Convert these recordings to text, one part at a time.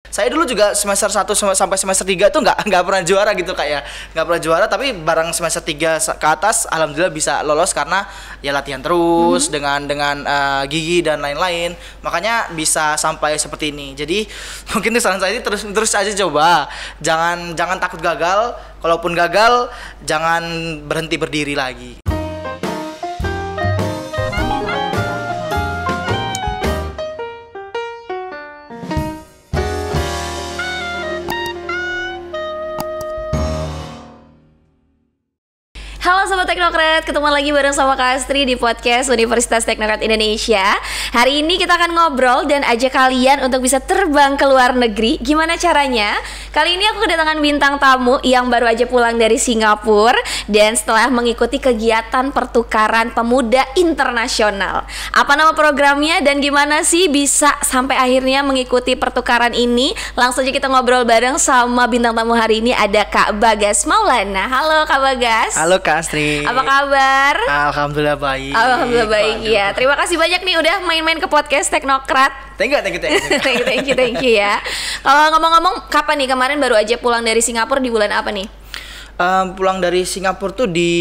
Saya dulu juga semester 1 sampai semester 3 tuh nggak pernah juara gitu Kak ya. Nggak pernah juara, tapi bareng semester 3 ke atas alhamdulillah bisa lolos karena ya latihan terus dengan gigi dan lain-lain. Makanya bisa sampai seperti ini. Jadi mungkin saran saya ini terus aja coba. Jangan takut gagal. Kalaupun gagal jangan berhenti berdiri lagi. Halo Sobat Teknokrat, ketemu lagi bareng sama Kak Astri di podcast Universitas Teknokrat Indonesia. Hari ini kita akan ngobrol dan ajak kalian untuk bisa terbang ke luar negeri. Gimana caranya? Kali ini aku kedatangan bintang tamu yang baru aja pulang dari Singapura dan setelah mengikuti kegiatan pertukaran pemuda internasional. Apa nama programnya dan gimana sih bisa sampai akhirnya mengikuti pertukaran ini? Langsung aja kita ngobrol bareng sama bintang tamu hari ini, ada Kak Bagas Maulana. Halo Kak Bagas. Halo Kak Astri. Apa kabar? Alhamdulillah baik. Alhamdulillah baik ya. Terima kasih banyak nih udah main-main ke podcast Teknokrat. Thank you. Thank you ya. Kalau ngomong-ngomong, kapan nih kemarin baru aja pulang dari Singapura, di bulan apa nih? Pulang dari Singapura tuh di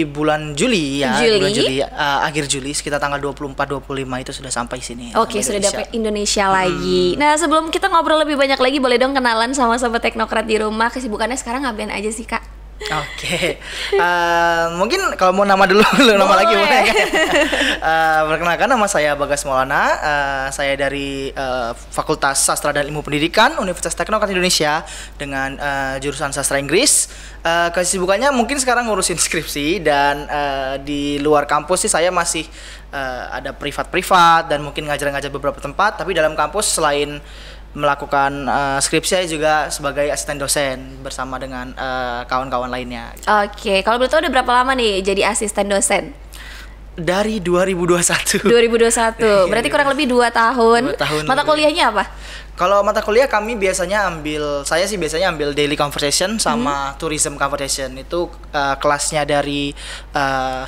bulan Juli ya. Bulan Juli, akhir Juli sekitar tanggal 24-25 itu sudah sampai sini. Oke, sudah dapat Indonesia lagi. Nah, sebelum kita ngobrol lebih banyak lagi, boleh dong kenalan sama Sobat Teknokrat di rumah. Kesibukannya sekarang ngapain aja sih Kak? Oke. Mungkin kalau mau nama dulu nama lagi boleh kan? Perkenalkan, nama saya Bagas Maulana. Saya dari Fakultas Sastra dan Ilmu Pendidikan Universitas Teknokrat Indonesia dengan jurusan Sastra Inggris. Kesibukannya mungkin sekarang ngurusin skripsi dan di luar kampus sih saya masih ada privat dan mungkin ngajar-ngajar beberapa tempat. Tapi dalam kampus selain melakukan skripsi saya juga sebagai asisten dosen bersama dengan kawan-kawan lainnya. Oke, kalau boleh tahu udah berapa lama nih jadi asisten dosen? Dari 2021. Berarti kurang lebih 2 tahun. Mata kuliahnya apa? Kalau mata kuliah kami saya sih biasanya ambil daily conversation sama tourism conversation. Itu kelasnya dari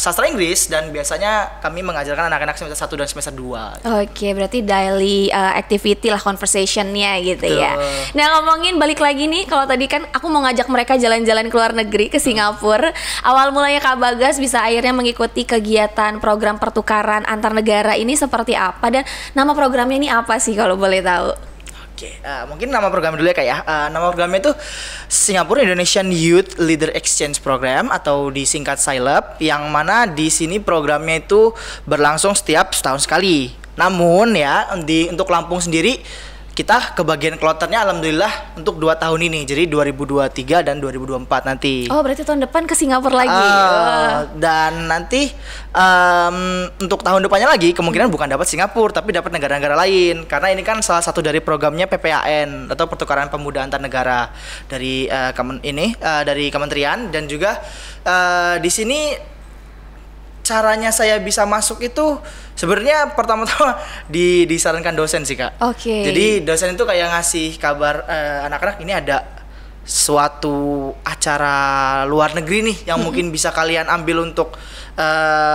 sastra Inggris dan biasanya kami mengajarkan anak-anak semester 1 dan semester 2. Oke, berarti daily activity lah, conversationnya gitu. Betul. Ya. Nah, ngomongin balik lagi nih, kalau tadi kan aku mau ngajak mereka jalan-jalan ke luar negeri, ke Singapura. Awal mulanya Kak Bagas bisa akhirnya mengikuti kegiatan program pertukaran antar negara ini seperti apa, dan nama programnya ini apa sih kalau boleh tahu? Oke, mungkin nama program dulu ya Kak ya. Nama programnya itu Singapore Indonesian Youth Leader Exchange Program atau disingkat SILEP, yang mana di sini programnya itu berlangsung setiap setahun sekali. Namun ya untuk Lampung sendiri kita kebagian kloternya alhamdulillah untuk 2 tahun ini, jadi 2023 dan 2024 nanti. Oh, berarti tahun depan ke Singapura lagi. Dan nanti untuk tahun depannya lagi kemungkinan bukan dapat Singapura tapi dapat negara-negara lain, karena ini kan salah satu dari programnya PPAN atau pertukaran pemuda antar negara dari dari kementerian. Dan juga di sini caranya saya bisa masuk itu sebenarnya pertama-tama disarankan dosen sih Kak. Oke. Jadi dosen itu kayak ngasih kabar anak-anak ini ada suatu acara luar negeri nih yang mungkin bisa kalian ambil untuk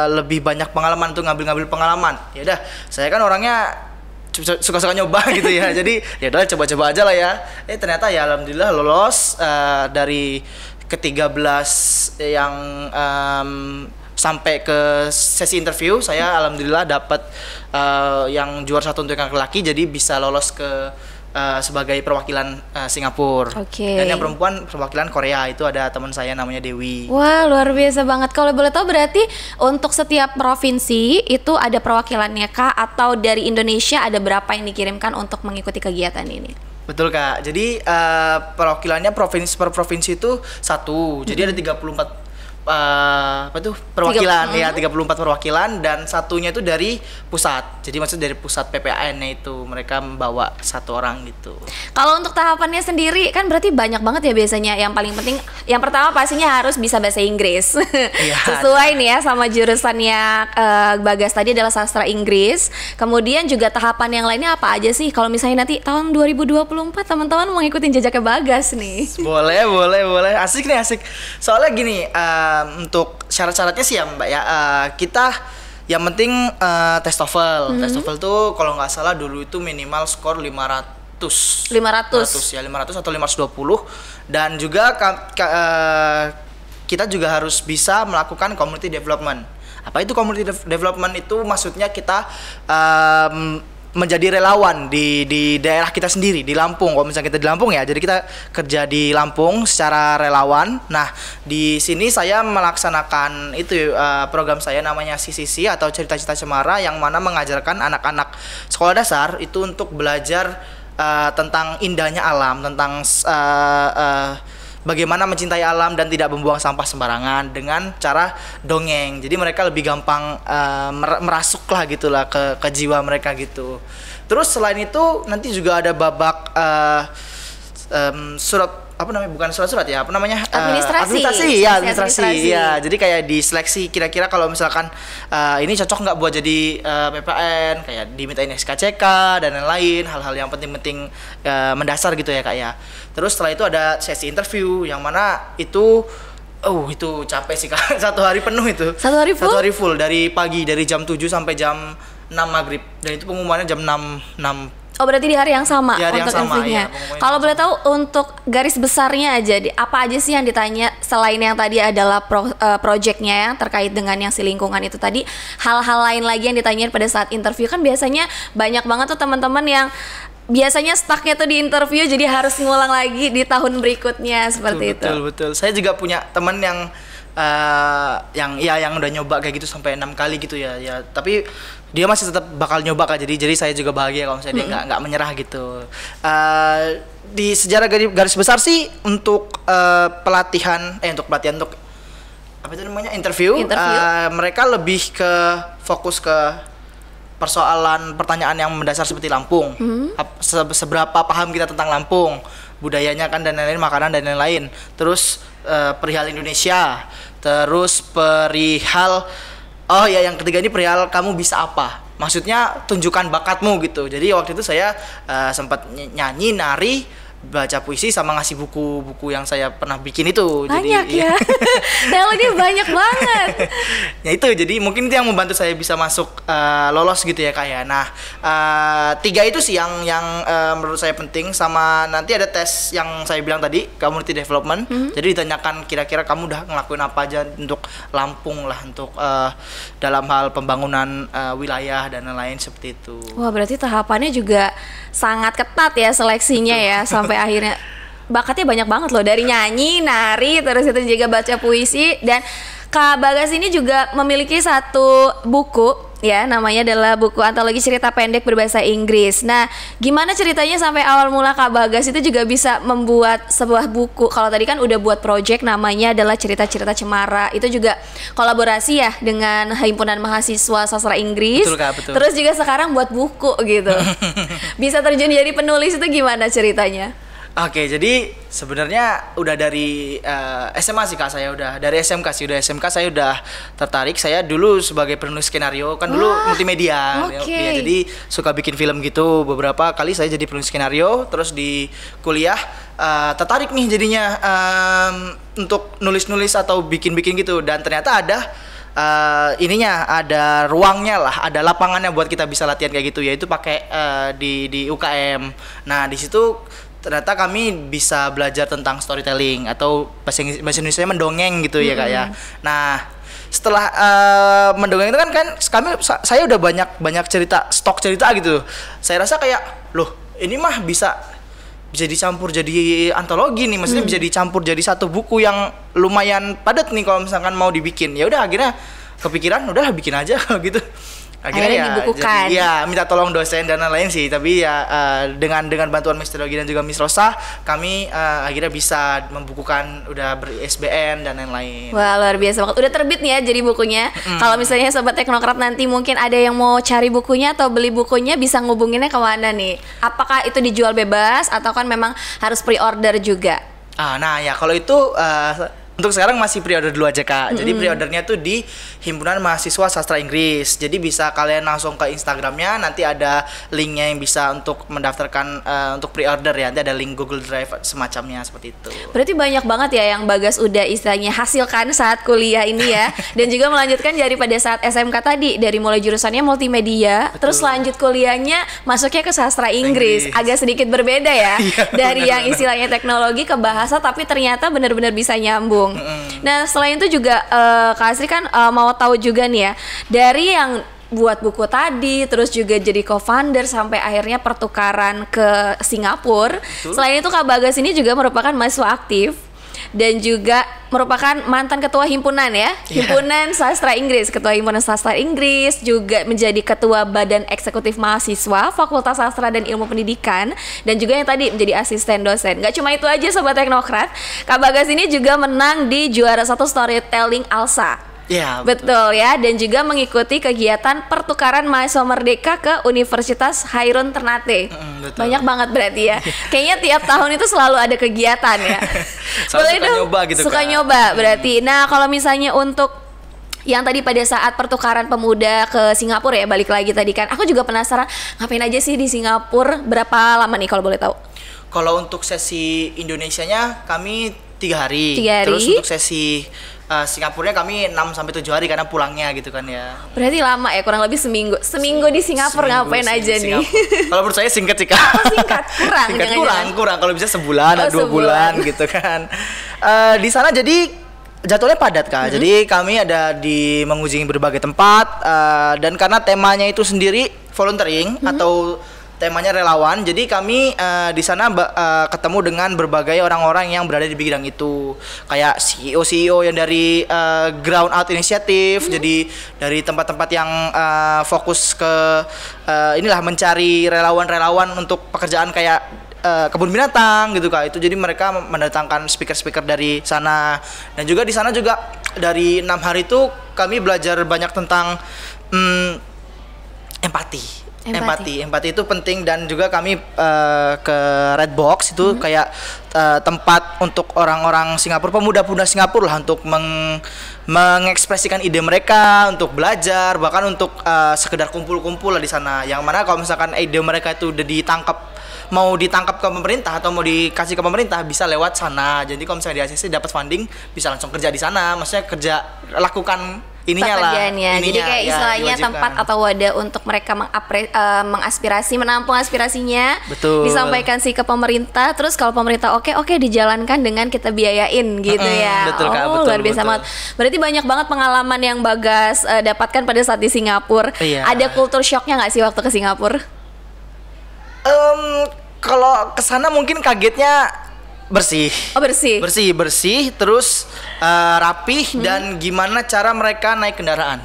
lebih banyak pengalaman, untuk ngambil pengalaman. Ya udah, saya kan orangnya suka-suka nyoba gitu ya. Jadi ya udah coba-coba aja lah ya. Ternyata ya alhamdulillah lolos dari ke-13 yang sampai ke sesi interview. Saya alhamdulillah dapat yang juara 1 untuk yang laki-laki, jadi bisa lolos ke sebagai perwakilan Singapura. Dan yang perempuan perwakilan Korea, itu ada teman saya namanya Dewi. Wah, luar biasa banget. Kalau boleh tahu berarti untuk setiap provinsi itu ada perwakilannya Kak, atau dari Indonesia ada berapa yang dikirimkan untuk mengikuti kegiatan ini? Betul Kak. Jadi perwakilannya provinsi per provinsi itu 1. Jadi ada 34 perwakilan ya, 34 perwakilan, dan satunya itu dari pusat. Jadi maksud dari pusat PPAN-nya itu mereka membawa 1 orang gitu. Kalau untuk tahapannya sendiri kan berarti banyak banget ya biasanya. Yang paling penting yang pertama pastinya harus bisa bahasa Inggris. Ya, sesuai nih ya sama jurusannya Bagas tadi adalah sastra Inggris. Kemudian juga tahapan yang lainnya apa aja sih kalau misalnya nanti tahun 2024 teman-teman mau ngikutin jejaknya Bagas nih? Boleh. Asik nih, asik. Soalnya gini, untuk syarat-syaratnya sih ya Mbak ya, kita yang penting tes TOEFL. Tes TOEFL tuh kalau nggak salah dulu itu minimal skor 500 500 ya, 500 atau 520. Dan juga kita juga harus bisa melakukan community development. Apa itu community development? Itu maksudnya kita menjadi relawan di daerah kita sendiri, di Lampung. Kalau misalnya kita di Lampung ya, jadi kita kerja di Lampung secara relawan. Nah, di sini saya melaksanakan itu program saya namanya CCC atau Cerita-Cerita Cemara, yang mana mengajarkan anak-anak sekolah dasar itu untuk belajar tentang indahnya alam, tentang bagaimana mencintai alam dan tidak membuang sampah sembarangan dengan cara dongeng. Jadi mereka lebih gampang merasuk lah gitulah ke jiwa mereka gitu. Terus selain itu nanti juga ada babak surat, apa namanya, bukan surat-surat ya, apa namanya, administrasi. Ya, jadi kayak diseleksi kira-kira kalau misalkan ini cocok nggak buat jadi PPN, kayak dimintain SKCK dan lain-lain, hal-hal yang penting-penting mendasar gitu ya Kak ya. Terus setelah itu ada sesi interview, yang mana itu capek sih Kak. Satu hari penuh itu. Satu hari full dari pagi, dari jam 7 sampai jam 6 maghrib, dan itu pengumumannya jam 6. Oh, berarti di hari yang sama untuk interviewnya. Ya, kalau boleh tahu untuk garis besarnya aja, apa aja sih yang ditanya selain yang tadi adalah projectnya ya, terkait dengan yang si lingkungan itu tadi, hal-hal lain lagi yang ditanyain pada saat interview? Kan biasanya banyak banget tuh teman-teman yang biasanya stucknya tuh di interview, jadi harus ngulang lagi di tahun berikutnya seperti itu. Betul. Saya juga punya teman yang udah nyoba kayak gitu sampai 6 kali gitu ya. Tapi dia masih tetap bakal nyoba Kak. Jadi saya juga bahagia kalau misalnya dia nggak menyerah gitu. Di sejarah garis besar sih untuk pelatihan untuk apa itu namanya, interview. Mereka lebih ke fokus ke persoalan pertanyaan yang mendasar seperti Lampung. Seberapa paham kita tentang Lampung, budayanya kan dan lain-lain, makanan dan lain-lain. Terus perihal Indonesia, terus perihal yang ketiga ini perihal kamu bisa apa, maksudnya tunjukkan bakatmu gitu. Jadi waktu itu saya sempat nyanyi, nari, baca puisi, sama ngasih buku-buku yang saya pernah bikin itu. Banyak ya. Nah, ini banyak banget. Ya itu, jadi mungkin itu yang membantu saya bisa masuk lolos gitu ya Kak ya. Nah, 3 itu sih yang menurut saya penting. Sama nanti ada tes yang saya bilang tadi, community development. Jadi ditanyakan kira-kira kamu udah ngelakuin apa aja untuk Lampung lah, untuk dalam hal pembangunan wilayah dan lain-lain seperti itu. Wah, berarti tahapannya juga sangat ketat ya seleksinya ya, sampai akhirnya bakatnya banyak banget loh, dari nyanyi, nari, terus itu juga baca puisi. Dan Kak Bagas ini juga memiliki satu buku ya, namanya adalah buku antologi cerita pendek berbahasa Inggris. Nah, gimana ceritanya sampai awal mula Kak Bagas itu juga bisa membuat sebuah buku? Kalau tadi kan udah buat project namanya adalah Cerita-Cerita Cemara, itu juga kolaborasi ya dengan Himpunan Mahasiswa Sastra Inggris. Betul Kak, betul. Terus juga sekarang buat buku gitu. Bisa terjun jadi penulis itu gimana ceritanya? Oke, jadi sebenarnya udah dari SMA sih Kak, saya udah dari SMK saya udah tertarik. Saya dulu sebagai penulis skenario, kan dulu multimedia. Ya, jadi suka bikin film gitu. Beberapa kali saya jadi penulis skenario, terus di kuliah tertarik nih jadinya untuk nulis-nulis atau bikin-bikin gitu. Dan ternyata ada ada ruangnya lah, ada lapangannya buat kita bisa latihan kayak gitu, yaitu pakai di UKM. Nah, di situ ternyata kami bisa belajar tentang storytelling atau bahasa Indonesia mendongeng gitu ya Kak ya. Nah, setelah mendongeng itu kan saya udah banyak stok cerita gitu. Saya rasa kayak, loh, ini mah bisa dicampur jadi antologi nih, maksudnya bisa dicampur jadi satu buku yang lumayan padat nih kalau misalkan mau dibikin. Ya udah, akhirnya kepikiran, udahlah bikin aja gitu. Akhirnya dibukukan. Minta tolong dosen dan lain-lain sih, tapi ya dengan bantuan Miss Teologi dan juga Miss Rosa, kami akhirnya bisa membukukan, udah ber-ISBN dan lain-lain. Wah, luar biasa banget. Udah terbit nih ya jadi bukunya. Kalau misalnya sobat teknokrat nanti mungkin ada yang mau cari bukunya atau beli bukunya, bisa ngubunginnya ke mana nih? Apakah itu dijual bebas atau kan memang harus pre-order juga? Nah ya, kalau itu Untuk sekarang masih pre-order dulu aja Kak. Jadi pre-ordernya tuh di Himpunan Mahasiswa Sastra Inggris. Jadi bisa kalian langsung ke Instagramnya, nanti ada linknya yang bisa untuk mendaftarkan untuk pre-order ya. Nanti ada link Google Drive semacamnya seperti itu. Berarti banyak banget ya yang Bagas udah istilahnya hasilkan saat kuliah ini ya. Dan juga melanjutkan daripada saat SMK tadi, dari mulai jurusannya multimedia, terus lanjut kuliahnya masuknya ke sastra Inggris. Agak sedikit berbeda ya. Dari yang istilahnya teknologi ke bahasa, tapi ternyata benar-benar bisa nyambung. Nah selain itu juga Kak Astri kan mau tahu juga nih ya, dari yang buat buku tadi, terus juga jadi co-founder sampai akhirnya pertukaran ke Singapura. Selain itu Kak Bagas ini juga merupakan mahasiswa aktif dan juga merupakan mantan ketua himpunan ya, Himpunan Sastra Inggris, ketua Himpunan Sastra Inggris, juga menjadi ketua Badan Eksekutif Mahasiswa Fakultas Sastra dan Ilmu Pendidikan, dan juga yang tadi menjadi asisten dosen. Gak cuma itu aja Sobat Teknokrat, Kak Bagas ini juga menang di juara 1 storytelling ALSA. Ya, betul ya, dan juga mengikuti kegiatan pertukaran mahasiswa merdeka ke Universitas Hairun Ternate. Banyak banget berarti ya. Kayaknya tiap tahun itu selalu ada kegiatan ya. Boleh suka nyoba gitu suka Kak. Nyoba berarti. Nah kalau misalnya untuk yang tadi pada saat pertukaran pemuda ke Singapura ya, balik lagi tadi kan, aku juga penasaran ngapain aja sih di Singapura, berapa lama nih kalau boleh tahu? Kalau untuk sesi Indonesianya kami 3 hari. 3 hari. Terus untuk sesi Singapurnya kami 6-7 hari karena pulangnya gitu kan ya. Berarti lama ya, kurang lebih seminggu. Seminggu di Singapura ngapain aja nih? Kalau menurut saya singkat sih Kak. Oh, singkat, kurang. Singkat, kurang. Kalau bisa sebulan, 2 bulan gitu kan. Di sana jadi jadwalnya padat Kak. Jadi kami ada di mengunjungi berbagai tempat, dan karena temanya itu sendiri volunteering atau temanya relawan, jadi kami di sana ketemu dengan berbagai orang-orang yang berada di bidang itu, kayak CEO yang dari Ground Out Initiative, jadi dari tempat-tempat yang fokus ke inilah mencari relawan-relawan untuk pekerjaan kayak kebun binatang gitu Kak. Itu jadi mereka mendatangkan speaker-speaker dari sana, dan juga di sana juga dari 6 hari itu kami belajar banyak tentang empati itu penting. Dan juga kami ke Red Box itu kayak tempat untuk orang-orang Singapura, pemuda-pemuda Singapura lah, untuk mengekspresikan ide mereka, untuk belajar, bahkan untuk sekedar kumpul-kumpul lah di sana. Yang mana kalau misalkan ide mereka itu udah mau ditangkap ke pemerintah atau mau dikasih ke pemerintah, bisa lewat sana. Jadi kalau misalnya di ACC dapat funding, bisa langsung kerja di sana. Maksudnya lakukan ininya lah. Jadi kayak istilahnya tempat atau wadah untuk mereka mengaspirasi, menampung aspirasinya. Betul. Disampaikan sih ke pemerintah. Terus kalau pemerintah oke dijalankan dengan kita biayain gitu ya. Betul, Kak, betul, luar biasa banget. Berarti banyak banget pengalaman yang Bagas dapatkan pada saat di Singapura. Ada culture shocknya nggak sih waktu ke Singapura? Kalau kesana mungkin kagetnya bersih. Bersih, terus rapih, dan gimana cara mereka naik kendaraan.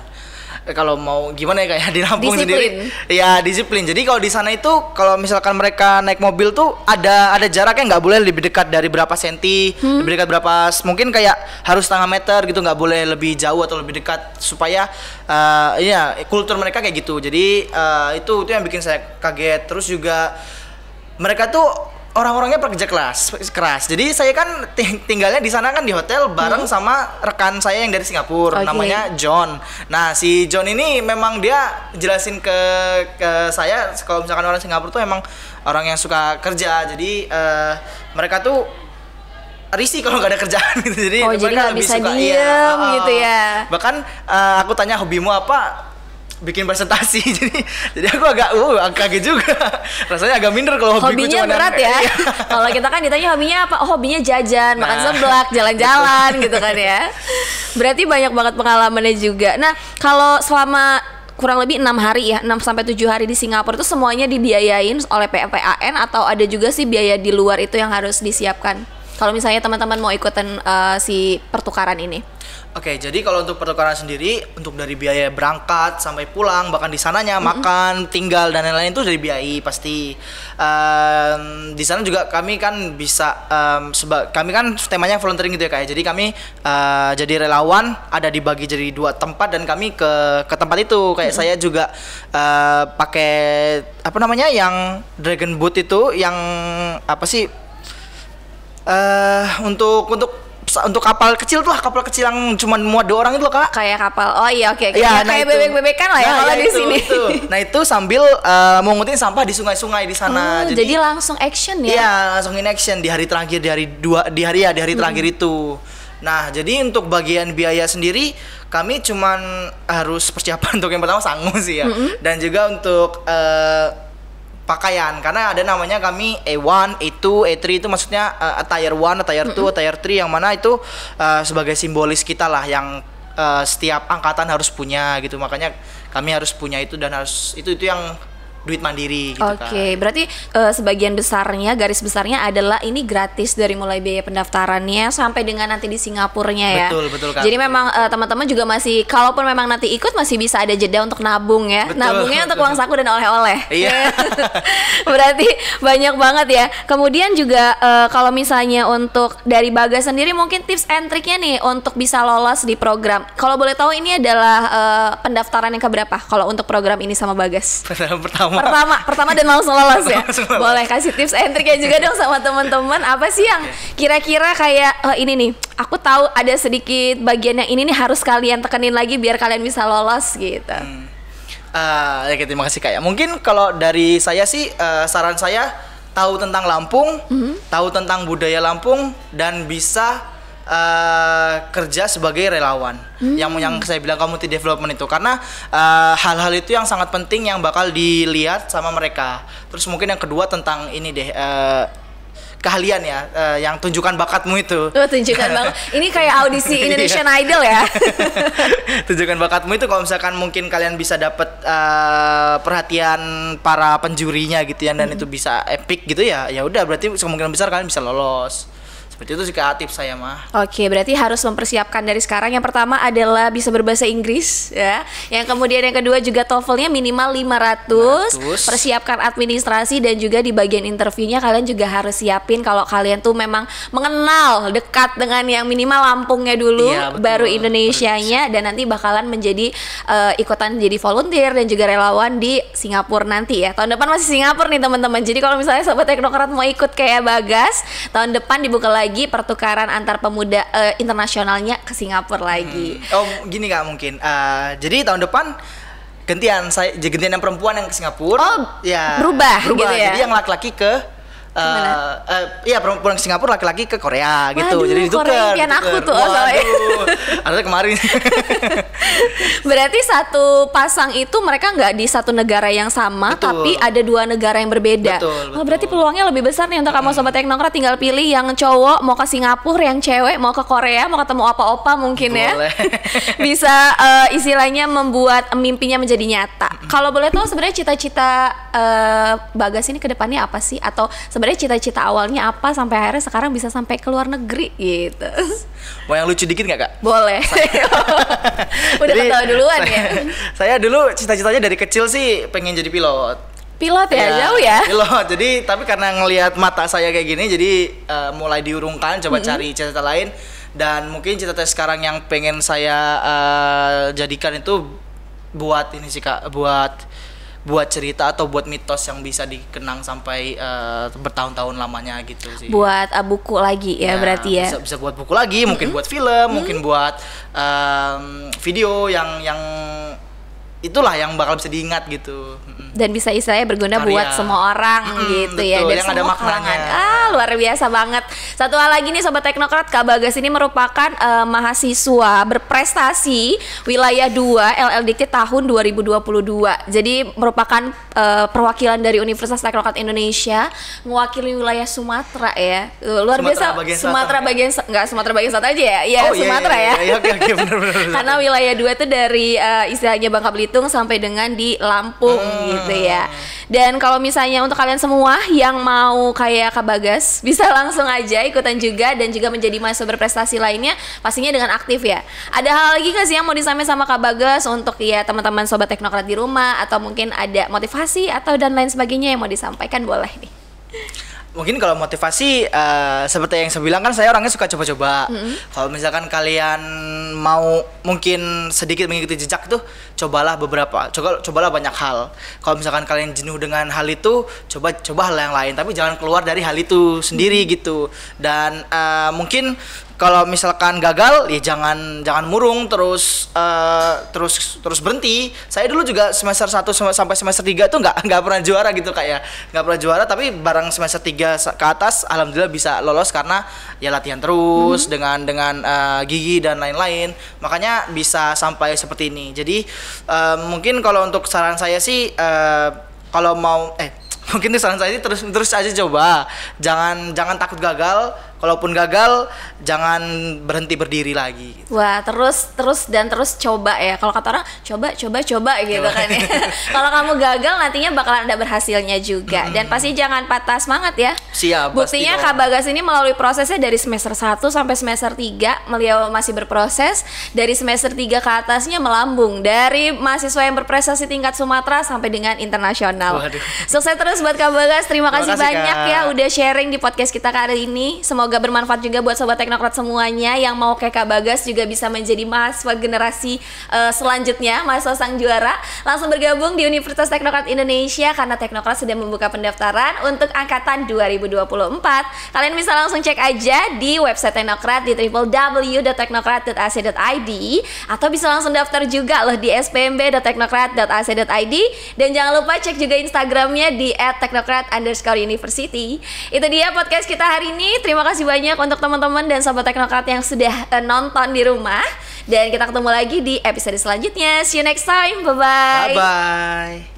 Kalau mau gimana ya kayak di Lampung sendiri, ya disiplin. Jadi kalau di sana itu kalau misalkan mereka naik mobil tuh ada jaraknya, nggak boleh lebih dekat dari berapa senti, lebih dekat berapa, mungkin kayak harus setengah meter gitu, nggak boleh lebih jauh atau lebih dekat, supaya ya kultur mereka kayak gitu. Jadi itu yang bikin saya kaget. Terus juga mereka tuh orang-orangnya pekerja keras. Jadi saya kan tinggalnya di sana kan di hotel bareng sama rekan saya yang dari Singapura, namanya John. Nah, si John ini memang dia jelasin ke saya kalau misalkan orang Singapura tuh emang orang yang suka kerja. Jadi mereka tuh risih kalau nggak ada kerjaan gitu. Jadi mereka lebih bisa suka diem gitu ya. Bahkan aku tanya hobimu apa, bikin presentasi. jadi aku agak kaget juga. Rasanya agak minder kalau hobinya berat ya. Kalau kita kan ditanya hobinya apa? Oh, hobinya jajan, makan seblak, jalan-jalan gitu kan ya. Berarti banyak banget pengalamannya juga. Nah, kalau selama kurang lebih 6 hari ya, 6-7 hari di Singapura itu semuanya dibiayain oleh PMPAN atau ada juga sih biaya di luar itu yang harus disiapkan? Kalau misalnya teman-teman mau ikutan si pertukaran ini. Oke, jadi kalau untuk pertukaran sendiri, untuk dari biaya berangkat sampai pulang, bahkan di sananya makan, tinggal dan lain-lain itu dari biaya pasti. Di sana juga kami kan bisa, kami kan temanya volunteering gitu ya Kak. Jadi kami jadi relawan, ada dibagi jadi 2 tempat dan kami ke tempat itu. Kayak saya juga pakai apa namanya yang Dragon Boat itu, yang apa sih? Untuk untuk kapal kecil tuh lah, kapal kecil yang cuma muat 2 orang itu loh, Kak. Kayak kapal. Oh iya, oke. Ya, Kayak bebek-bebekan lah ya kalau di sini. Nah, itu sambil mengungutin sampah di sungai-sungai di sana. Jadi langsung action ya. Iya, langsung in action di hari terakhir, di hari terakhir itu. Nah, jadi untuk bagian biaya sendiri kami cuman harus persiapan untuk yang pertama sangu sih ya. Dan juga untuk pakaian, karena ada namanya kami A1, A2, A3 itu maksudnya attire 1, attire 2, attire 3 yang mana itu sebagai simbolis kita lah yang setiap angkatan harus punya gitu. Makanya kami harus punya itu dan harus itu yang duit mandiri gitu kan. Oke, berarti sebagian besarnya, garis besarnya adalah ini gratis dari mulai biaya pendaftarannya sampai dengan nanti di Singapurnya ya. Betul Kak. Jadi memang teman-teman juga masih, kalaupun memang nanti ikut masih bisa ada jeda untuk nabung ya. Nabungnya untuk uang saku dan oleh-oleh. Iya. Berarti banyak banget ya. Kemudian juga kalau misalnya untuk dari Bagas sendiri mungkin tips and triknya nih untuk bisa lolos di program. Kalau boleh tahu ini adalah pendaftaran yang keberapa kalau untuk program ini sama Bagas? Pertama dan langsung lolos ya. Boleh kasih tips and triknya juga dong sama teman-teman. Apa sih yang kira-kira kayak ini nih, aku tahu ada sedikit bagian yang ini nih harus kalian tekenin lagi biar kalian bisa lolos gitu. Ya, terima kasih Kak. Mungkin kalau dari saya sih saran saya tahu tentang Lampung, tahu tentang budaya Lampung dan bisa kerja sebagai relawan yang saya bilang community development itu, karena hal-hal itu yang sangat penting yang bakal dilihat sama mereka. Terus mungkin yang kedua tentang ini deh, keahlian ya, yang tunjukkan bakatmu itu. Tunjukkan banget. Ini kayak audisi Indonesian Idol ya. Tunjukkan bakatmu itu, kalau misalkan mungkin kalian bisa dapat perhatian para penjurinya gitu ya, dan itu bisa epic gitu ya, ya udah berarti kemungkinan besar kalian bisa lolos. Seperti itu sih Kak, tips saya mah. Oke, berarti harus mempersiapkan dari sekarang. Yang pertama adalah bisa berbahasa Inggris ya. Yang kemudian yang kedua juga TOEFL-nya minimal 500. Persiapkan administrasi dan juga di bagian interviewnya kalian juga harus siapin kalau kalian tuh memang mengenal dekat dengan yang minimal Lampungnya dulu, iya, baru Indonesianya, dan nanti bakalan menjadi ikutan jadi volunteer dan juga relawan di Singapura nanti ya. Tahun depan masih Singapura nih teman-teman. Jadi kalau misalnya sobat teknokrat mau ikut kayak Bagas, tahun depan dibuka lagi pertukaran antar pemuda internasionalnya ke Singapura lagi. Oh gini Kak, mungkin jadi tahun depan gantian yang perempuan yang ke Singapura. Oh ya, berubah gitu ya. Jadi yang laki-laki ke iya, perempuan ke Singapura, laki-laki ke Korea. Waduh, gitu. Jadi ditukar. Korea impian aku tuh. Ada kemarin. Berarti satu pasang itu mereka nggak di satu negara yang sama, tapi ada 2 negara yang berbeda. Betul. Berarti peluangnya lebih besar nih untuk kamu sobat teknokrat. Tinggal pilih yang cowok mau ke Singapura, yang cewek mau ke Korea, mau ketemu opa-opa mungkin. Boleh. Ya. Bisa istilahnya membuat mimpinya menjadi nyata. Kalau boleh tahu sebenarnya cita-cita Bagas ini ke depannya apa sih? Atau sebenarnya cita-cita awalnya apa sampai akhirnya sekarang bisa sampai ke luar negeri gitu? Mau yang lucu dikit nggak Kak? Boleh. Udah ketawa duluan ya. Saya dulu cita-citanya dari kecil sih pengen jadi pilot. Pilot ya, jauh ya? Pilot. Jadi tapi karena ngelihat mata saya kayak gini, jadi mulai diurungkan, coba cari cita-cita lain. Dan mungkin cita-cita sekarang yang pengen saya jadikan itu buat ini sih Kak, buat cerita atau buat mitos yang bisa dikenang sampai bertahun-tahun lamanya gitu sih. Buat buku lagi ya berarti ya. Bisa buat buku lagi, mungkin buat film, mungkin buat video yang itulah yang bakal bisa diingat gitu. Dan bisa istilahnya berguna buat semua orang gitu ya. Dan yang ada maknanya. Luar biasa banget. Satu hal lagi nih sobat teknokrat, Kak Bagas ini merupakan mahasiswa berprestasi wilayah 2 LLDT tahun 2022. Jadi merupakan perwakilan dari Universitas Teknokrat Indonesia mewakili wilayah Sumatera ya. Luar biasa. Sumatera bagian enggak Sumatera bagian selatan aja ya. Iya, Sumatera ya. Oke, benar. Karena wilayah 2 itu dari istilahnya Bangka Belitung sampai dengan di Lampung gitu ya. Dan kalau misalnya untuk kalian semua yang mau kayak Kak Bagas, bisa langsung aja ikutan juga dan juga menjadi mahasiswa berprestasi lainnya, pastinya dengan aktif ya. Ada hal lagi nggak sih yang mau disampaikan sama Kak Bagas untuk ya teman-teman sobat teknokrat di rumah, atau mungkin ada motivasi atau dan lain sebagainya yang mau disampaikan, boleh nih. Mungkin kalau motivasi seperti yang saya bilang kan, saya orangnya suka coba-coba. Kalau misalkan kalian mau mungkin sedikit mengikuti jejak itu, cobalah banyak hal. Kalau misalkan kalian jenuh dengan hal itu, coba hal yang lain, tapi jangan keluar dari hal itu sendiri gitu. Dan mungkin kalau misalkan gagal ya jangan murung terus berhenti. Saya dulu juga semester 1 sampai semester 3 tuh nggak pernah juara gitu Kak ya. Nggak pernah juara, tapi barang semester 3 ke atas alhamdulillah bisa lolos karena ya latihan terus dengan gigi dan lain-lain. Makanya bisa sampai seperti ini. Jadi mungkin kalau untuk saran saya sih kalau mau mungkin saran saya sih terus aja coba. Jangan takut gagal. Kalaupun gagal, jangan berhenti berdiri lagi. Wah, terus coba ya. Kalau kata orang, coba gitu kan ya. Kalau kamu gagal, nantinya bakalan ada berhasilnya juga. Dan pasti jangan patah semangat ya. Siap. Buktinya Kak Bagas ini melalui prosesnya dari semester 1 sampai semester 3, beliau masih berproses. Dari semester 3 ke atasnya melambung. Dari mahasiswa yang berprestasi tingkat Sumatera sampai dengan internasional. Waduh. Sukses terus buat Kak Bagas. Terima kasih banyak Kak. ya udah sharing di podcast kita kali ini. Semoga bermanfaat juga buat sobat teknokrat semuanya yang mau kayak Kak Bagas juga bisa menjadi mahasiswa generasi selanjutnya, mahasiswa sang juara. Langsung bergabung di Universitas Teknokrat Indonesia karena Teknokrat sudah membuka pendaftaran untuk angkatan 2024. Kalian bisa langsung cek aja di website Teknokrat di www.teknokrat.ac.id atau bisa langsung daftar juga loh di spmb.teknokrat.ac.id, dan jangan lupa cek juga Instagramnya di @teknokrat_university. Itu dia podcast kita hari ini. Terima kasih banyak untuk teman-teman dan sobat teknokrat yang sudah nonton di rumah, dan kita ketemu lagi di episode selanjutnya. See you next time. Bye bye. Bye bye.